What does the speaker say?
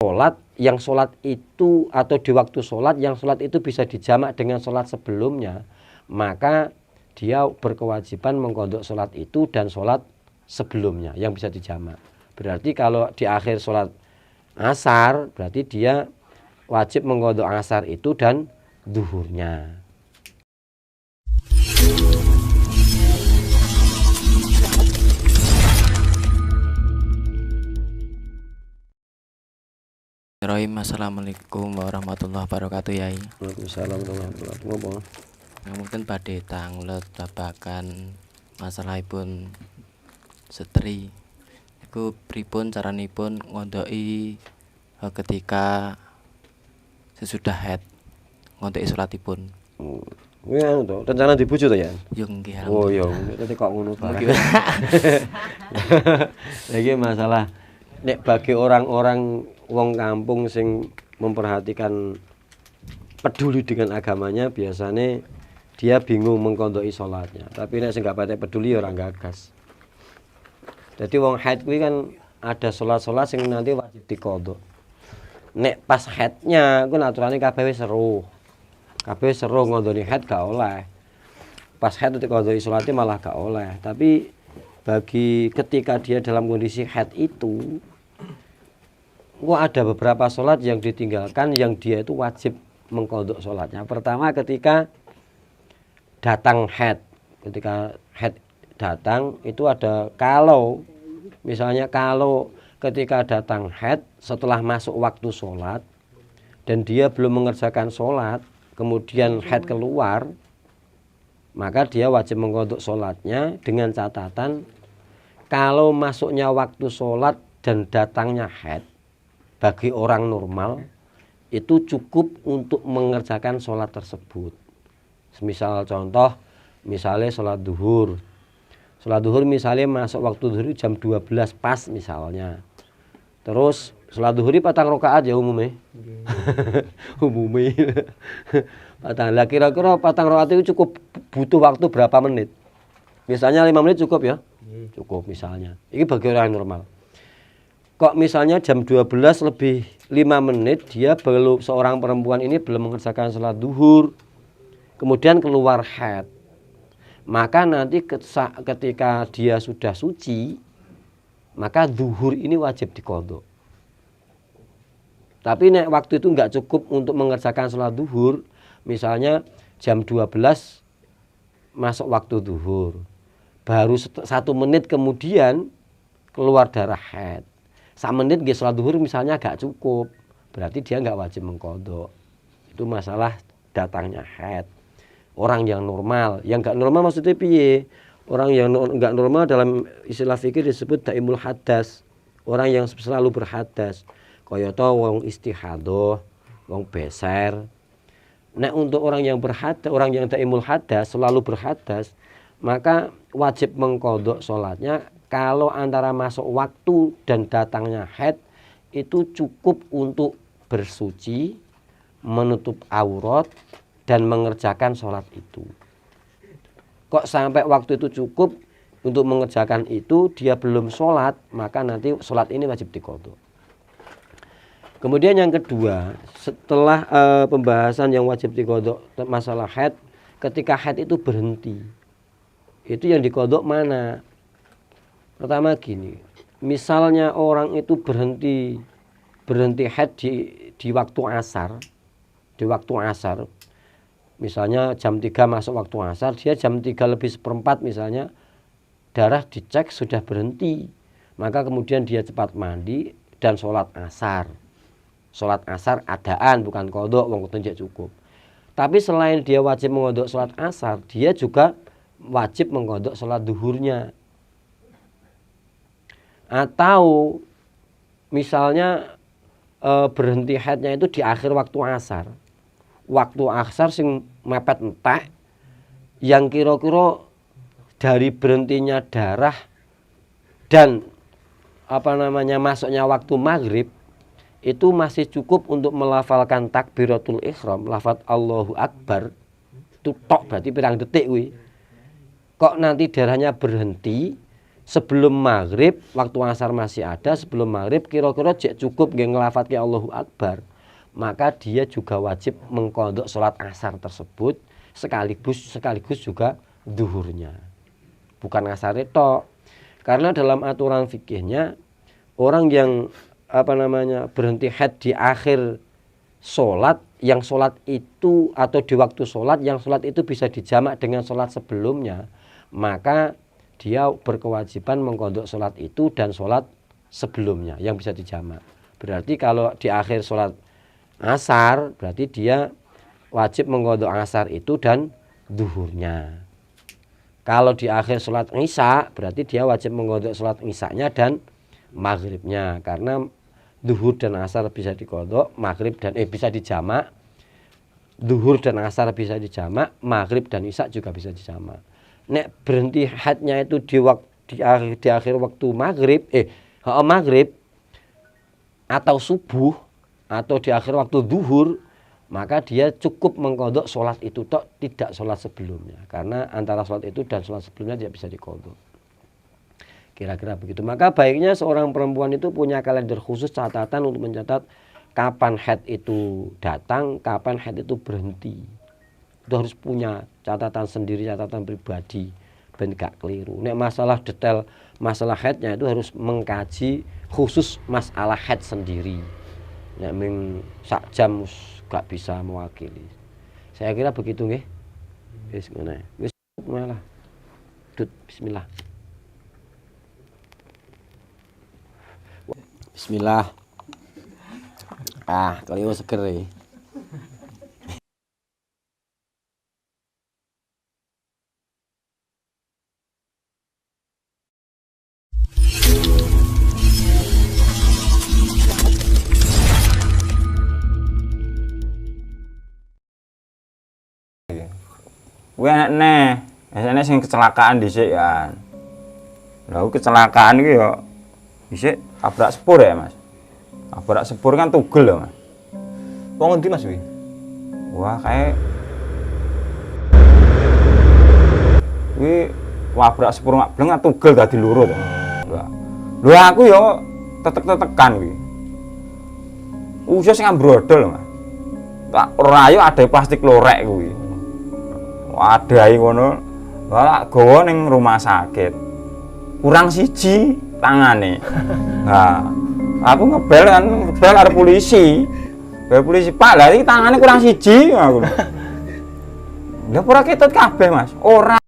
sholat itu atau di waktu sholat yang sholat itu bisa dijamak dengan sholat sebelumnya, maka dia berkewajiban mengqadha sholat itu dan sholat sebelumnya yang bisa dijamak. Berarti kalau di akhir sholat asar berarti dia wajib mengqadha asar itu dan zuhurnya. Assalamualaikum warahmatullahi wabarakatuh, Yai. Waalaikumsalam warahmatullahi wabarakatuh. Mungkin badhe tanglet babagan masalahipun setri. Iku pripun caranipun ngondoki ketika sesudah haid ngondoki salatipun. Kuwi anu to, rencana dibojo to ya? Yo nggih. Oh iya, dadi kok ngono barang. Iki masalah nek bagi orang-orang wong kampung sing memperhatikan peduli dengan agamanya, biasanya dia bingung mengqadha salatnya. Tapi nek sing gak patek peduli ya ora gagas. Jadi wong haid kuwi kan ada salat-salat sing nanti wajib diqadha. Nek pas haidnya ku aturane kabeh wis seru. Kabeh seru ngondoni haid gak oleh. Pas haid diqadha salate malah gak oleh. Tapi bagi ketika dia dalam kondisi haid itu ada beberapa sholat yang ditinggalkan yang dia itu wajib mengqadha sholatnya. Pertama ketika datang haid. Ketika haid datang itu ada misalnya kalau ketika datang haid setelah masuk waktu sholat dan dia belum mengerjakan sholat, kemudian haid keluar, maka dia wajib mengqadha sholatnya dengan catatan kalau masuknya waktu sholat dan datangnya haid bagi orang normal itu cukup untuk mengerjakan sholat tersebut. Misal contoh, misalnya sholat duhur. Sholat duhur misalnya masuk waktu duhur jam 12 pas misalnya. Terus sholat duhur patang rakaat ya umumnya. Umumnya. Lah kira-kira patang rakaat itu cukup butuh waktu berapa menit? Misalnya 5 menit cukup ya? Cukup misalnya. Ini bagi orang normal. Kok misalnya jam 12 lebih 5 menit dia seorang perempuan ini belum mengerjakan sholat duhur, kemudian keluar haid, maka nanti ketika dia sudah suci, maka duhur ini wajib diqadha. Tapi nek waktu itu enggak cukup untuk mengerjakan sholat duhur, misalnya jam 12 masuk waktu duhur, baru 1 menit kemudian keluar darah haid. 1 menit nggih sholat duhur misalnya agak cukup, berarti dia enggak wajib mengqadha. Itu masalah datangnya haid. Orang yang normal, yang enggak normal maksudnya piye? Orang yang enggak normal dalam istilah fikih disebut daimul hadas. Orang yang selalu berhadas. Kaya to wong istihadah, wong beser. Nek untuk orang yang berhadas, orang yang daimul hadas, selalu berhadas, maka wajib mengqadha salatnya kalau antara masuk waktu dan datangnya haid itu cukup untuk bersuci, menutup aurat, dan mengerjakan sholat itu. Kok sampai waktu itu cukup untuk mengerjakan itu, dia belum sholat, maka nanti sholat ini wajib diqadha. Kemudian yang kedua, setelah pembahasan yang wajib diqadha masalah haid, ketika haid itu berhenti, itu yang diqadha mana? Pertama gini, misalnya orang itu berhenti haid di waktu asar, misalnya jam 3 masuk waktu asar, dia jam 3 lebih 1/4 misalnya, darah dicek sudah berhenti, maka kemudian dia cepat mandi dan sholat asar. Sholat asar adaan bukan qadha, wong tenjek cukup. Tapi selain dia wajib mengqadha sholat asar, dia juga wajib mengqadha sholat duhurnya. Atau misalnya berhenti haidnya itu di akhir waktu asar. Waktu asar sing mepet entek, yang kira-kira dari berhentinya darah dan masuknya waktu maghrib itu masih cukup untuk melafalkan takbiratul ihram, lafaz Allahu Akbar. Itu tok berarti pirang detik kuwi. Kok nanti darahnya berhenti sebelum maghrib, waktu asar masih ada, sebelum maghrib kira-kira jek cukup nggih ngelafadzke Allahu Akbar, maka dia juga wajib mengqadha salat asar tersebut sekaligus juga zuhurnya. Bukan asar itu. Karena dalam aturan fikihnya orang yang berhenti haid di akhir sholat, yang sholat itu atau di waktu sholat yang sholat itu bisa dijamak dengan sholat sebelumnya, maka dia berkewajiban mengqadha sholat itu dan sholat sebelumnya yang bisa dijamak. Berarti kalau di akhir sholat asar berarti dia wajib mengqadha asar itu dan zuhurnya. Kalau di akhir sholat isya berarti dia wajib mengqadha sholat isyanya dan maghribnya, karena zuhur dan asar bisa diqadha, maghrib dan bisa dijamak, zuhur dan asar bisa dijamak, maghrib dan isya juga bisa dijamak. Nek berhenti haidnya itu di akhir waktu maghrib maghrib atau subuh atau di akhir waktu zuhur, maka dia cukup mengqadha sholat itu tok, tidak sholat sebelumnya, karena antara sholat itu dan sholat sebelumnya tidak bisa diqadha. Kira-kira begitu. Maka baiknya seorang perempuan itu punya kalender khusus, catatan untuk mencatat kapan haid itu datang, kapan haid itu berhenti. Itu harus punya catatan sendiri, catatan pribadi, ben gak keliru. Nek masalah detail masalah haidnya itu harus mengkaji khusus masalah haid sendiri. Nek ming sak jam gak bisa mewakili. Saya kira begitu nggih. Wis ngene. Wis malah. Bismillah. Bismillah. Kalian seger ya. Kuwi enek biasane sing kecelakaan dhisik kan. Lah kecelakaan iki yo dhisik tabrak sepur ya, Mas. Tabrak sepur kan tugel lho, Mas. Wong endi Mas wi? Wah, kayak kuwi wabrak sepur mak bleng tugel dadi loro to. Lho aku yo tetek-tetekan kuwi. Usus ngambrodol, Mas. Tak rayu ada plastik lorek kuwi. Wadai ngono, malah gawa ning rumah sakit. Kurang siji tangane. Nah, aku ngebel karo polisi. Bel polisi, "Pak, lah iki tangane kurang siji." Aku. Lah ora ketut kabeh, Mas. Ora